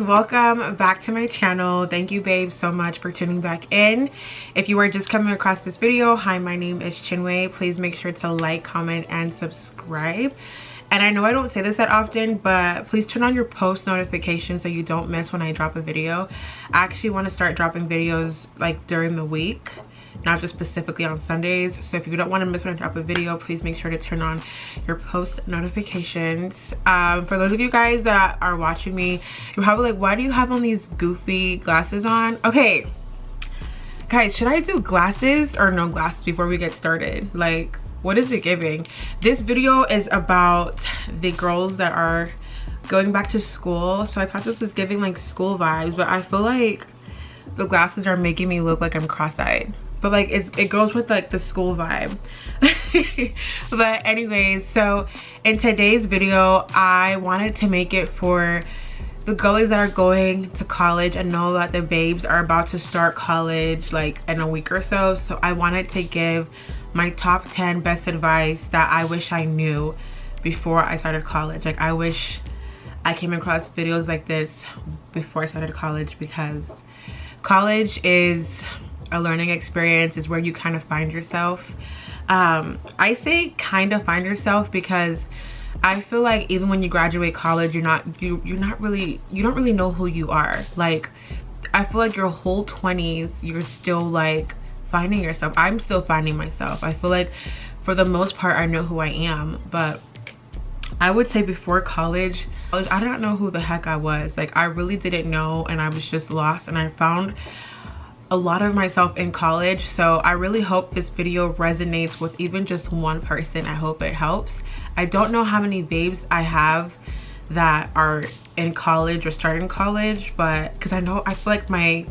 welcome back to my channel. Thank you babes so much for tuning back in. If you are just coming across this video, hi, my name is Chinwe. Please make sure to like, comment, and subscribe. And I know I don't say this that often, but please turn on your post notifications so you don't miss when I drop a video. I actually want to start dropping videos like during the week, not just specifically on Sundays. So if you don't want to miss when I drop a video, please make sure to turn on your post notifications. For those of you guys that are watching me, you're probably like, why do you have on these goofy glasses on? Okay guys, should I do glasses or no glasses before we get started? Like, what is it giving? This video is about the girls that are going back to school, so I thought this was giving like school vibes, but I feel like the glasses are making me look like I'm cross-eyed, but like it goes with like the school vibe. But anyways, so in today's video I wanted to make it for the girlies that are going to college and know that the babes are about to start college like in a week or so. So I wanted to give my top 10 best advice that I wish I knew before I started college. Like, I wish I came across videos like this before I started college, because college is a learning experience. Is where you kind of find yourself. I say kind of find yourself because I feel like even when you graduate college, you don't really know who you are. Like, I feel like your whole 20s you're still like finding yourself. I'm still finding myself. I feel like for the most part I know who I am, but I would say before college I don't know who the heck I was. Like, I really didn't know, and I was just lost, and I found a lot of myself in college. So I really hope this video resonates with even just one person. I hope it helps. I don't know how many babes I have that are in college or starting college, but because I feel like my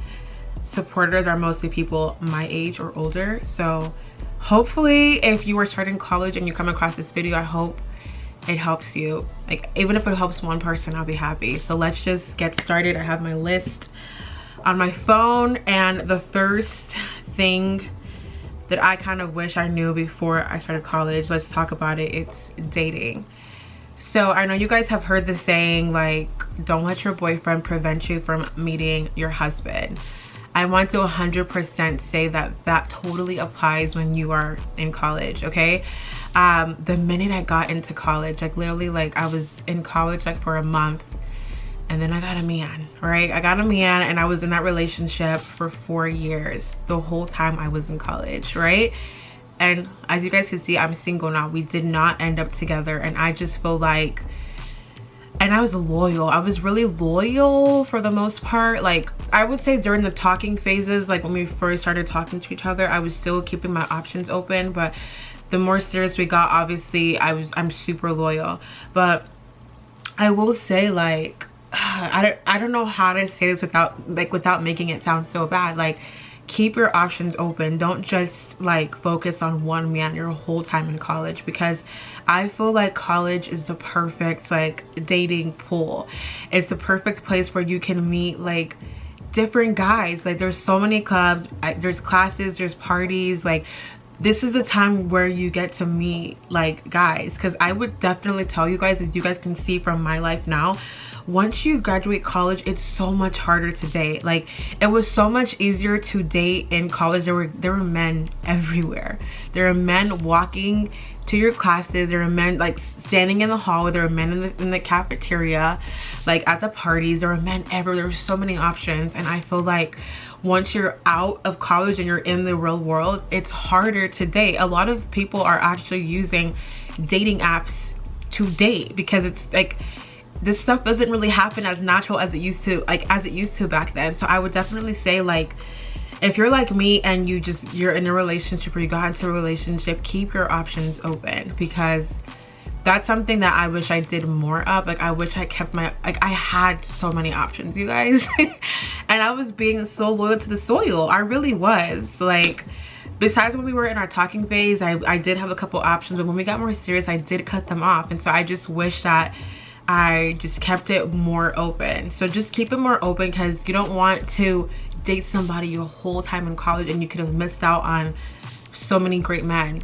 supporters are mostly people my age or older. So hopefully if you are starting college and you come across this video, I hope it helps you. Like, even if it helps one person, I'll be happy. So let's just get started. I have my list on my phone, and the first thing that I kind of wish I knew before I started college, let's talk about it, it's dating. So I know you guys have heard the saying, like, don't let your boyfriend prevent you from meeting your husband. I want to 100% say that that totally applies when you are in college, okay? The minute I got into college, like literally, like I was in college like for a month, and then I got a man, right? I got a man, and I was in that relationship for 4 years, the whole time I was in college, right? And as you guys can see, I'm single now. We did not end up together, and I just feel like, and I was loyal. I was really loyal for the most part. Like, I would say during the talking phases, like when we first started talking to each other, I was still keeping my options open, but the more serious we got, obviously I'm super loyal. But I will say, like, I don't know how to say this without making it sound so bad. Like, keep your options open. Don't just like focus on one man your whole time in college, because I feel like college is the perfect like dating pool. It's the perfect place where you can meet like different guys. Like, there's so many clubs, there's classes, there's parties. Like, this is the time where you get to meet like guys, because I would definitely tell you guys, as you guys can see from my life now, once you graduate college, it's so much harder to date. Like, it was so much easier to date in college. There were men everywhere. There are men walking to your classes. There are men like standing in the hall. There are men in the cafeteria, like at the parties. There are men everywhere. There were so many options, and I feel like once you're out of college and you're in the real world, it's harder to date. A lot of people are actually using dating apps to date, because it's like this stuff doesn't really happen as natural as it used to, back then. So I would definitely say, like, if you're like me and you're in a relationship or you got into a relationship, keep your options open, because that's something that I wish I did more of. Like, I wish I kept I had so many options, you guys. And I was being so loyal to the soil. I really was. Like, besides when we were in our talking phase, I did have a couple options, but when we got more serious, I did cut them off. And so I just wish that I just kept it more open. So just keep it more open, because you don't want to date somebody your whole time in college and you could have missed out on so many great men.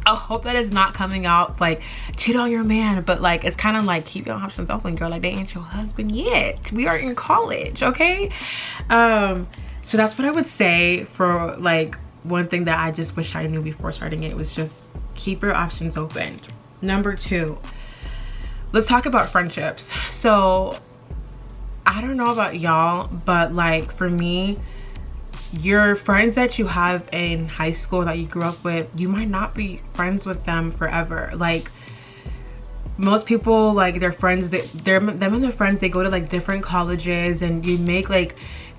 I hope that is not coming out like cheat on your man, but like it's kind of like keep your options open, girl. Like they ain't your husband yet. We are in college, okay? So that's what I would say for like one thing that I just wish I knew before starting it was just keep your options open. Number 2, let's talk about friendships. So I don't know about y'all, but like for me, your friends that you have in high school that you grew up with, you might not be friends with them forever. Like most people, like their friends, them and their friends, they go to like different colleges and you make like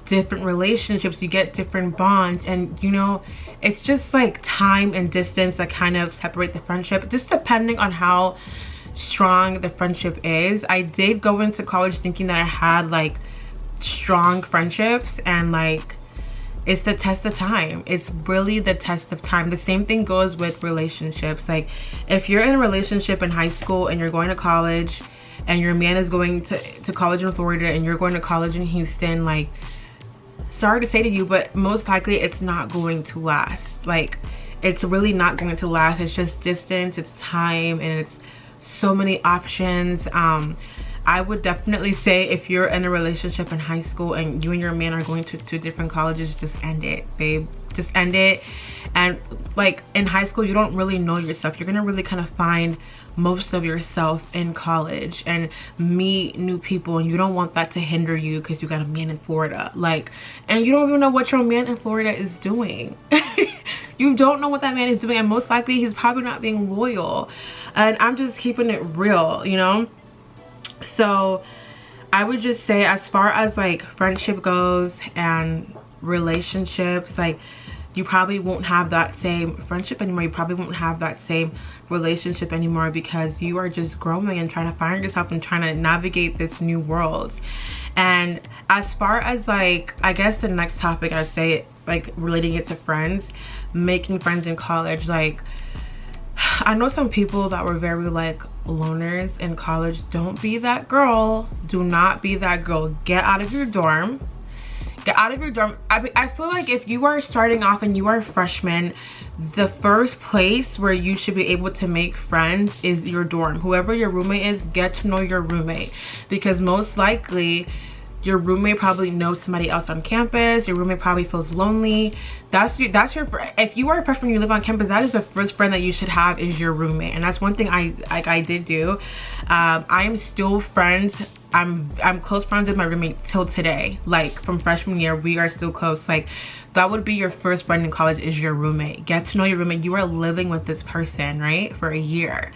different relationships, you get different bonds, and you know, it's just like time and distance that kind of separate the friendship, just depending on how strong the friendship is. I did go into college thinking that I had like strong friendships, and like it's the test of time. It's really the test of time. The same thing goes with relationships. Like if you're in a relationship in high school and you're going to college and your man is going to college in Florida and you're going to college in Houston, like sorry to say to you, but most likely it's not going to last. Like it's really not going to last. It's just distance, it's time, and it's so many options. I would definitely say if you're in a relationship in high school and you and your man are going to 2 different colleges, just end it, babe. Just end it. And like in high school, you don't really know yourself. You're gonna really kind of find most of yourself in college and meet new people, and you don't want that to hinder you because you got a man in Florida. Like, and you don't even know what your man in Florida is doing. You don't know what that man is doing, and most likely he's probably not being loyal. And I'm just keeping it real, you know? So I would just say, as far as like friendship goes and relationships, like you probably won't have that same friendship anymore. You probably won't have that same relationship anymore because you are just growing and trying to find yourself and trying to navigate this new world. And as far as like, I guess the next topic I'd say, like relating it to friends, making friends in college. Like I know some people that were very like loners in college. Don't be that girl. Do not be that girl. Get out of your dorm. Get out of your dorm. I feel like if you are starting off and you are a freshman, the first place where you should be able to make friends is your dorm. Whoever your roommate is, get to know your roommate, because most likely your roommate probably knows somebody else on campus. Your roommate probably feels lonely. That's your if you are a freshman, you live on campus, that is the first friend that you should have, is your roommate. And that's one thing I did do. I am still friends. I'm close friends with my roommate till today. Like from freshman year, we are still close. Like that would be your first friend in college, is your roommate. Get to know your roommate. You are living with this person, right, for a year.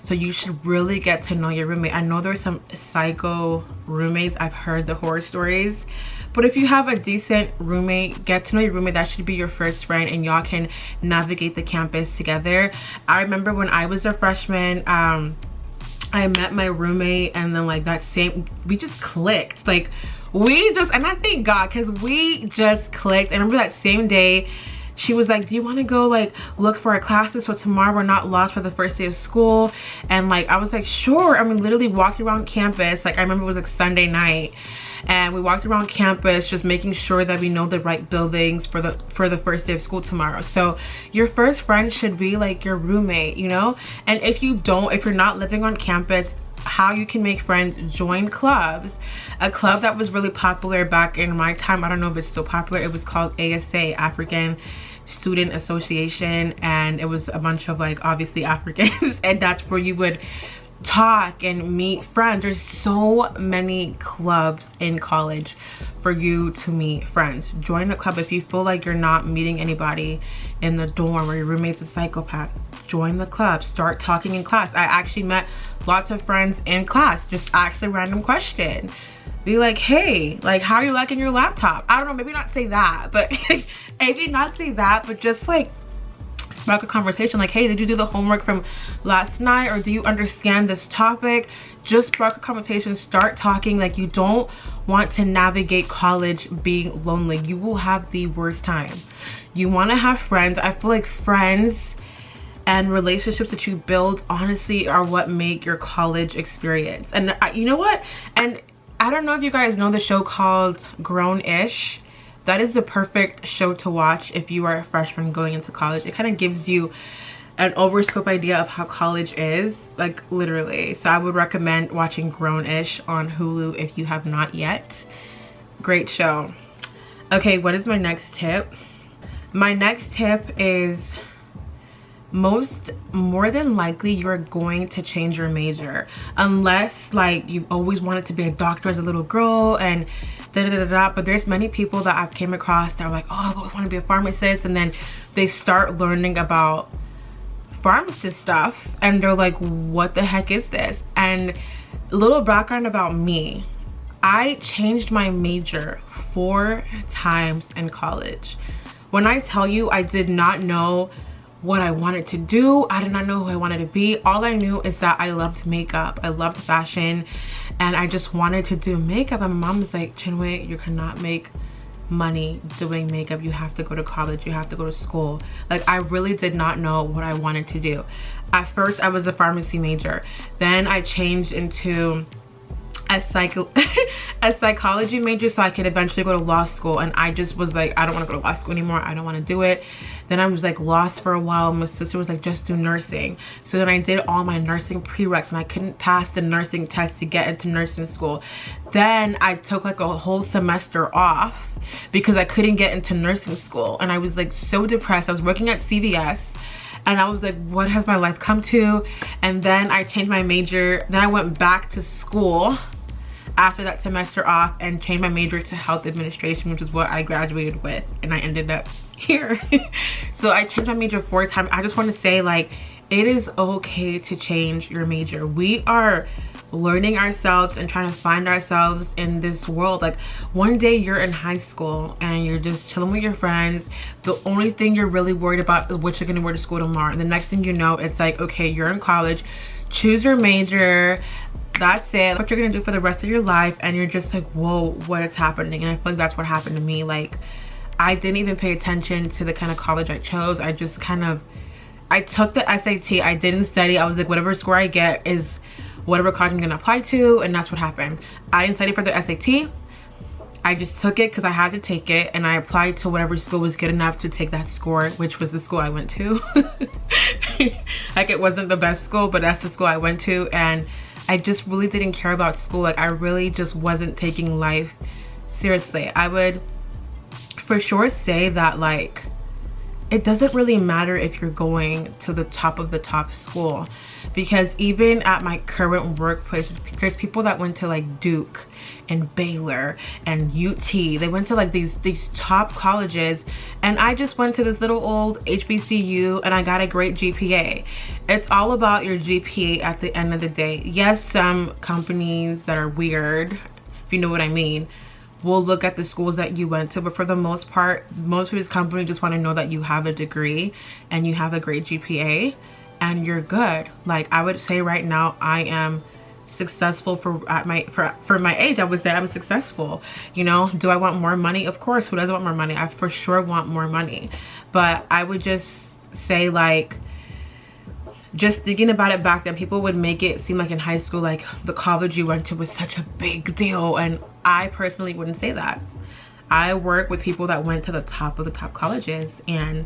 So you should really get to know your roommate. I know there's some psycho roommates. I've heard the horror stories. But if you have a decent roommate, get to know your roommate. That should be your first friend, and y'all can navigate the campus together. I remember when I was a freshman, I met my roommate, and then like that same, we just clicked. Like we just, and I thank God, because we just clicked. And I remember that same day, she was like, do you want to go like look for our classes so tomorrow we're not lost for the first day of school? And like I was like, sure. I mean, literally walked around campus. Like I remember it was like Sunday night, and we walked around campus just making sure that we know the right buildings for the first day of school tomorrow. So your first friend should be like your roommate, you know? And if you're not living on campus, how you can make friends, join clubs. A club that was really popular back in my time, I don't know if it's still popular, it was called ASA, African Student Association, and it was a bunch of like obviously Africans, and that's where you would talk and meet friends. There's so many clubs in college for you to meet friends. Join a club. If you feel like you're not meeting anybody in the dorm or your roommate's a psychopath, join the club. Start talking in class. I actually met lots of friends in class. Just ask a random question. Be like, hey, like, how are you liking your laptop? I don't know, maybe not say that, but maybe not say that, but just like spark a conversation. Like, hey, did you do the homework from last night, or do you understand this topic? Just spark a conversation. Start talking. Like, you don't want to navigate college being lonely. You will have the worst time. You want to have friends. I feel like friends and relationships that you build honestly are what make your college experience. And you know what, and I don't know if you guys know the show called Grown-ish. That is the perfect show to watch if you are a freshman going into college. It kind of gives you an overscope idea of how college is, like literally. So I would recommend watching Grown-ish on Hulu if you have not yet. Great show. Okay, what is my next tip? My next tip is more than likely you're going to change your major, unless like you've always wanted to be a doctor as a little girl and but there's many people that I've came across that are like, oh, I want to be a pharmacist, and then they start learning about pharmacist stuff and they're like, what the heck is this? And a little background about me, I changed my major 4 times in college. When I tell you I did not know what I wanted to do, I did not know who I wanted to be. All I knew is that I loved makeup, I loved fashion, and I just wanted to do makeup. And my mom was like, Chinwe, you cannot make money doing makeup, you have to go to college, you have to go to school. Like, I really did not know what I wanted to do. At first I was a pharmacy major, then I changed into a psychology major so I could eventually go to law school, and I just was like, I don't want to go to law school anymore, I don't want to do it. Then I was like lost for a while. My sister was like, just do nursing. So then I did all my nursing prereqs and I couldn't pass the nursing test to get into nursing school. Then I took like a whole semester off because I couldn't get into nursing school, and I was like so depressed. I was working at CVS and I was like, what has my life come to? And then I changed my major. Then I went back to school after that semester off and changed my major to health administration, which is what I graduated with, and I ended up here. So I changed my major 4 times. I just want to say, like, it is okay to change your major. We are learning ourselves and trying to find ourselves in this world. Like, one day you're in high school and you're just chilling with your friends. The only thing you're really worried about is what you're gonna wear to school tomorrow. And the next thing you know, it's like, okay, you're in college, choose your major, that's it, what you're gonna do for the rest of your life. And you're just like, whoa, what is happening? And I feel like that's what happened to me. Like, I didn't even pay attention to the kind of college I chose. I just kind of, I took the SAT, I didn't study. I was like, whatever score I get is whatever college I'm gonna apply to, and that's what happened. I didn't study for the SAT. I just took it because I had to take it, and I applied to whatever school was good enough to take that score, which was the school I went to. Like, it wasn't the best school, but that's the school I went to. And I just really didn't care about school. Like, I really just wasn't taking life seriously. I would for sure say that, like, it doesn't really matter if you're going to the top of the top school, because even at my current workplace, there's people that went to like Duke and Baylor and UT. They went to like these top colleges, and I just went to this little old HBCU and I got a great GPA. It's all about your GPA at the end of the day. Yes, some companies that are weird, if you know what I mean, will look at the schools that you went to, but for the most part, most of these companies just want to know that you have a degree and you have a great GPA and you're good. Like, I would say right now, I am successful for my age. I would say I'm successful. You know, do I want more money? Of course, who doesn't want more money? I for sure want more money. But I would just say, like, just thinking about it back then, people would make it seem like in high school, like the college you went to was such a big deal, and I personally wouldn't say that. I work with people that went to the top of the top colleges, and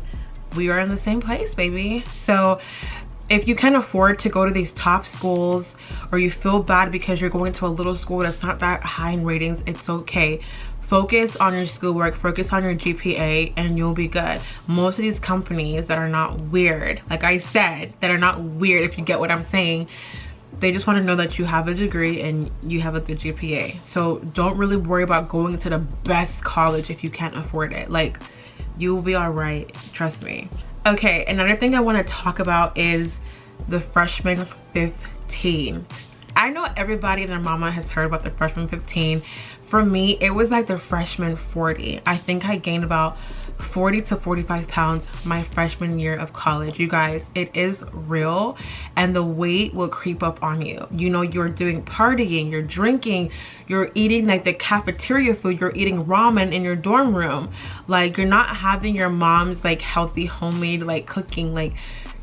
we are in the same place, baby. So if you can afford to go to these top schools, or you feel bad because you're going to a little school that's not that high in ratings, it's okay. Focus on your schoolwork, focus on your GPA, and you'll be good. Most of these companies that are not weird, like I said, that are not weird, if you get what I'm saying, they just want to know that you have a degree and you have a good GPA. So don't really worry about going to the best college if you can't afford it. Like, you will be all right, trust me. Okay, another thing I want to talk about is the freshman 15. I know everybody and their mama has heard about the freshman 15. For me, it was like the freshman 40. I think I gained about 40 to 45 pounds my freshman year of college. You guys, it is real, and the weight will creep up on you. You know, you're doing partying, you're drinking, you're eating like the cafeteria food, you're eating ramen in your dorm room. Like, you're not having your mom's like healthy homemade like cooking. Like,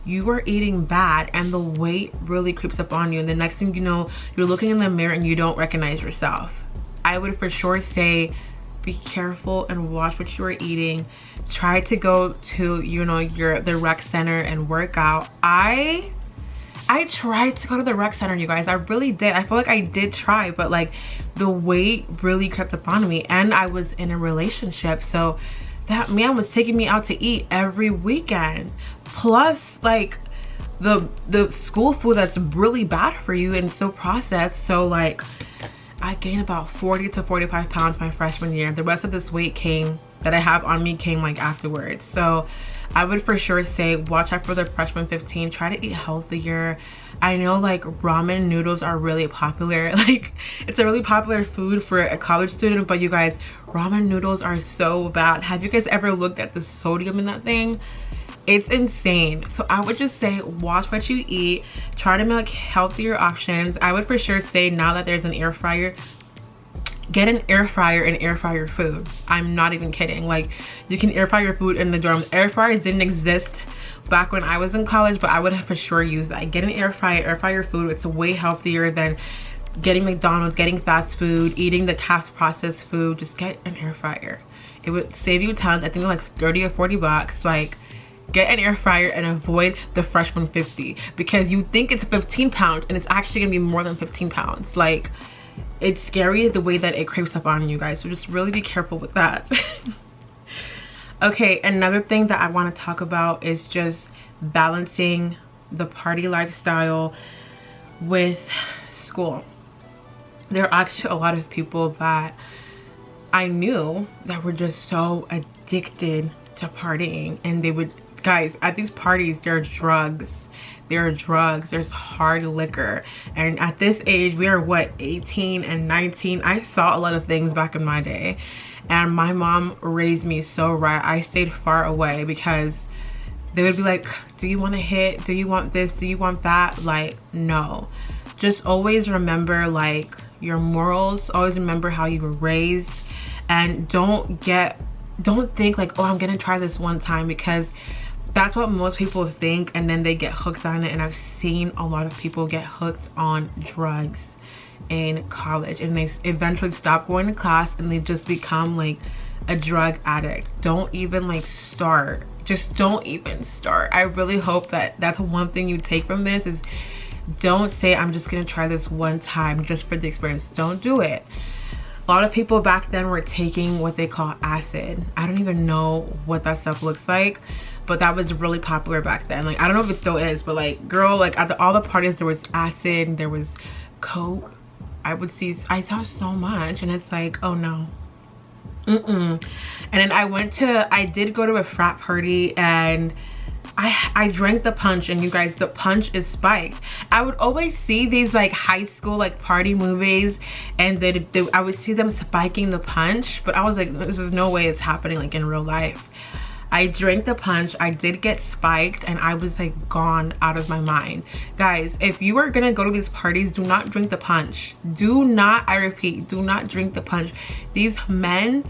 you are eating bad, and the weight really creeps up on you, and the next thing you know, you're looking in the mirror and you don't recognize yourself. I would for sure say be careful and watch what you are eating. Try to go to, you know, the rec center and work out. I tried to go to the rec center, you guys. I really did. I feel like I did try, but like the weight really crept up on me, and I was in a relationship, so that man was taking me out to eat every weekend, plus like the school food that's really bad for you and so processed. So like I gained about 40 to 45 pounds my freshman year. The rest of this weight that I have on me came like afterwards. So I would for sure say watch out for the freshman 15. Try to eat healthier. I know like ramen noodles are really popular. Like it's a really popular food for a college student, but you guys, ramen noodles are so bad. Have you guys ever looked at the sodium in that thing? It's insane. So I would just say watch what you eat. Try to make healthier options. I would for sure say now that there's an air fryer, get an air fryer and air fry your food. I'm not even kidding. Like you can air fry your food in the dorm. Air fryers didn't exist back when I was in college, but I would have for sure used that. Get an air fryer your food. It's way healthier than getting McDonald's, getting fast food, eating the fast processed food. Just get an air fryer. It would save you tons. I think like 30 or 40 bucks. Like get an air fryer and avoid the freshman 50, because you think it's 15 pounds and it's actually gonna be more than 15 pounds. Like it's scary the way that it creeps up on you guys, so just really be careful with that. Okay, another thing that I want to talk about is just balancing the party lifestyle with school. There are actually a lot of people that I knew that were just so addicted to partying, and they would, guys, at these parties there are drugs, there's hard liquor, and at this age we are what, 18 and 19. I saw a lot of things back in my day, and my mom raised me so right. I stayed far away because they would be like, do you want to hit, do you want this, do you want that? Like, no. Just always remember like your morals, always remember how you were raised, and don't think like, oh, I'm gonna try this one time, because that's what most people think, and then they get hooked on it. And I've seen a lot of people get hooked on drugs in college, and they eventually stop going to class and they just become like a drug addict. Don't even like start. Just don't even start. I really hope that that's one thing you take from this, is don't say I'm just gonna try this one time just for the experience. Don't do it. A lot of people back then were taking what they call acid. I don't even know what that stuff looks like, but that was really popular back then. Like I don't know if it still is, but like girl, like at all the parties there was acid, there was coke. I saw so much, and it's like, oh no. And then I did go to a frat party, and I drank the punch, and you guys, the punch is spiked. I would always see these like high school like party movies, and I would see them spiking the punch, but I was like, there's just no way it's happening like in real life. I drank the punch, I did get spiked, and I was like gone out of my mind. Guys, if you are gonna go to these parties, do not drink the punch. Do not, I repeat, do not drink the punch. These men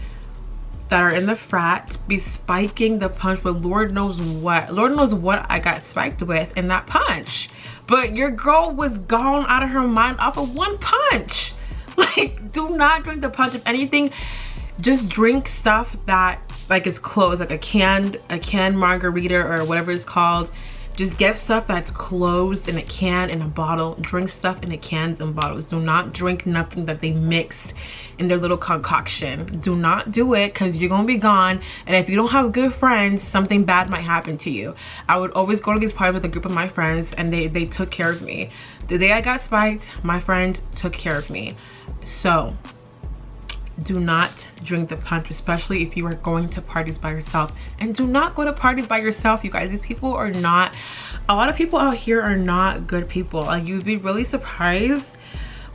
that are in the frat be spiking the punch with Lord knows what. Lord knows what I got spiked with in that punch. But your girl was gone out of her mind off of one punch. Like, do not drink the punch. If anything, just drink stuff that like is closed, like a canned margarita or whatever it's called. Just get stuff that's closed in a can, in a bottle. Drink stuff in the cans and bottles. Do not drink nothing that they mixed in their little concoction. Do not do it, because you're gonna be gone, and if you don't have good friends, something bad might happen to you. I would always go to these parties with a group of my friends, and they took care of me. The day I got spiked, my friend took care of me. So do not drink the punch, especially if you are going to parties by yourself. And do not go to parties by yourself, you guys. These people are not, a lot of people out here are not good people. Like, you'd be really surprised.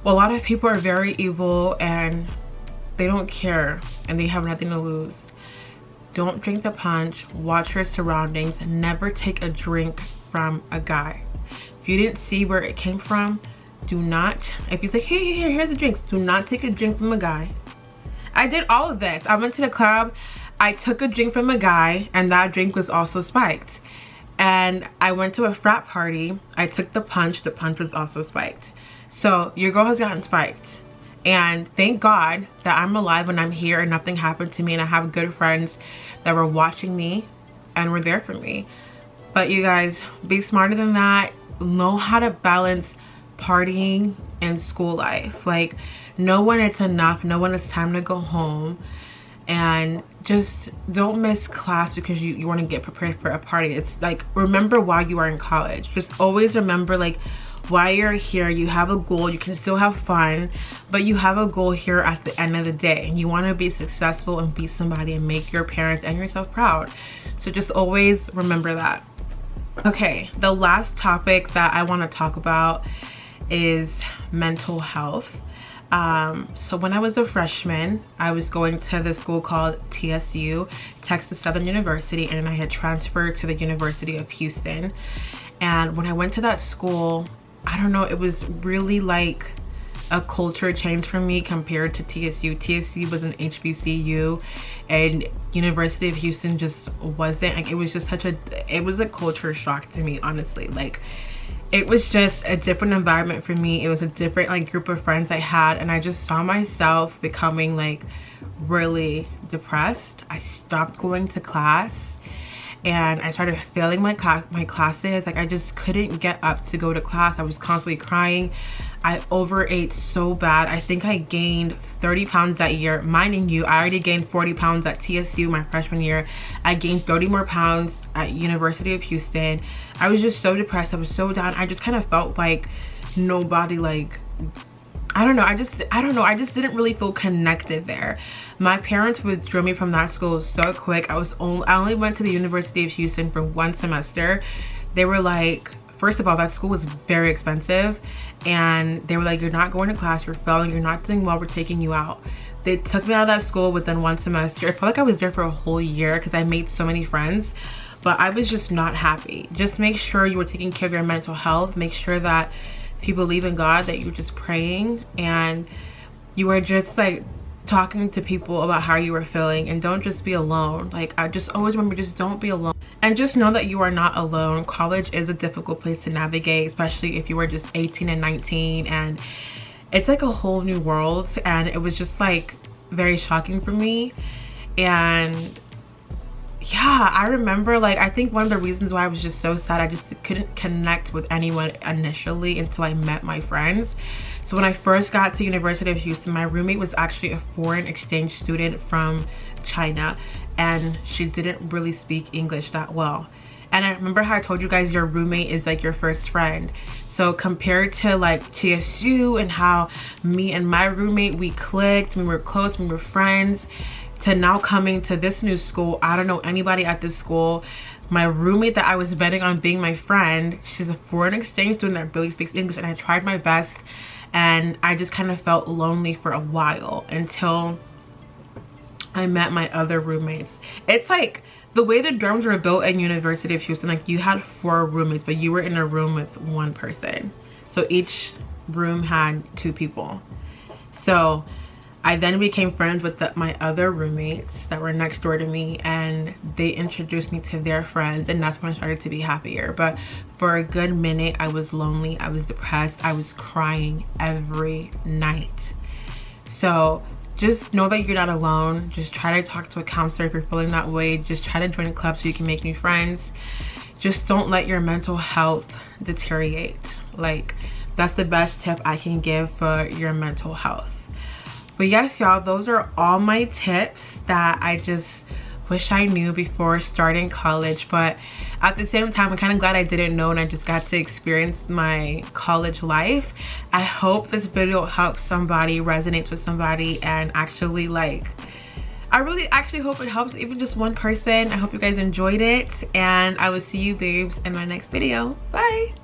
Well, a lot of people are very evil, and they don't care, and they have nothing to lose. Don't drink the punch. Watch your surroundings. Never take a drink from a guy. If you didn't see where it came from, do not, if he's like, hey, here's the drinks, do not take a drink from a guy. I did all of this. I went to the club, I took a drink from a guy, and that drink was also spiked. And I went to a frat party, I took the punch was also spiked. So your girl has gotten spiked, And thank God that I'm alive and I'm here and nothing happened to me, and I have good friends that were watching me and were there for me. But you guys, be smarter than that. Know how to balance partying and school life. Like, know when it's enough, know when it's time to go home, and just don't miss class because you want to get prepared for a party. It's like, remember why you are in college. Just always remember, like, why you're here. You have a goal. You can still have fun, but you have a goal here at the end of the day, and you want to be successful and be somebody and make your parents and yourself proud. So just always remember that. Okay, the last topic that I want to talk about is mental health. So when I was a freshman, I was going to the school called TSU, Texas Southern University, and I had transferred to the University of Houston. And when I went to that school, I don't know, it was really like a culture change for me compared to TSU. TSU was an HBCU, and University of Houston just wasn't. Like, it was just it was a culture shock to me, honestly. Like, it was just a different environment for me. It was a different like group of friends I had, and I just saw myself becoming like really depressed. I stopped going to class, and I started failing my classes. Like, I just couldn't get up to go to class. I was constantly crying. I overate so bad. I think I gained 30 pounds that year. Minding you, I already gained 40 pounds at TSU my freshman year. I gained 30 more pounds at University of Houston. I was just so depressed. I was so down. I just kind of felt like nobody, like, I don't know. I just didn't really feel connected there. My parents withdrew me from that school so quick. I only went to the University of Houston for 1 semester. They were like, first of all, that school was very expensive, and they were like, you're not going to class, you're failing, you're not doing well, we're taking you out. They took me out of that school within 1 semester. I felt like I was there for a whole year because I made so many friends, but I was just not happy. Just make sure you were taking care of your mental health. Make sure that if you believe in God, that you're just praying and you were just like talking to people about how you were feeling, and don't just be alone. Like, I just always remember, just don't be alone, and just know that you are not alone. College is a difficult place to navigate, especially if you were just 18 and 19, and it's like a whole new world. And it was just like very shocking for me. And yeah, I remember, like, I think one of the reasons why I was just so sad, I just couldn't connect with anyone initially until I met my friends. So when I first got to University of Houston, my roommate was actually a foreign exchange student from China, and she didn't really speak English that well. And I remember how I told you guys your roommate is like your first friend. So compared to like TSU and how me and my roommate, we clicked, we were close, we were friends, to now coming to this new school, I don't know anybody at this school. My roommate that I was betting on being my friend, she's a foreign exchange student that barely speaks English, and I tried my best, and I just kind of felt lonely for a while until I met my other roommates. It's like the way the dorms were built at University of Houston, like, you had 4 roommates, but you were in a room with 1 person. So each room had 2 people. So I then became friends with my other roommates that were next door to me, and they introduced me to their friends, and that's when I started to be happier. But for a good minute, I was lonely, I was depressed, I was crying every night. So just know that you're not alone. Just try to talk to a counselor if you're feeling that way. Just try to join a club so you can make new friends. Just don't let your mental health deteriorate. Like, that's the best tip I can give for your mental health. But yes, y'all, those are all my tips that I just wish I knew before starting college. But at the same time, I'm kind of glad I didn't know, and I just got to experience my college life. I hope this video helps somebody, resonates with somebody, and actually, like, I really actually hope it helps even just one person. I hope you guys enjoyed it, and I will see you babes in my next video. Bye.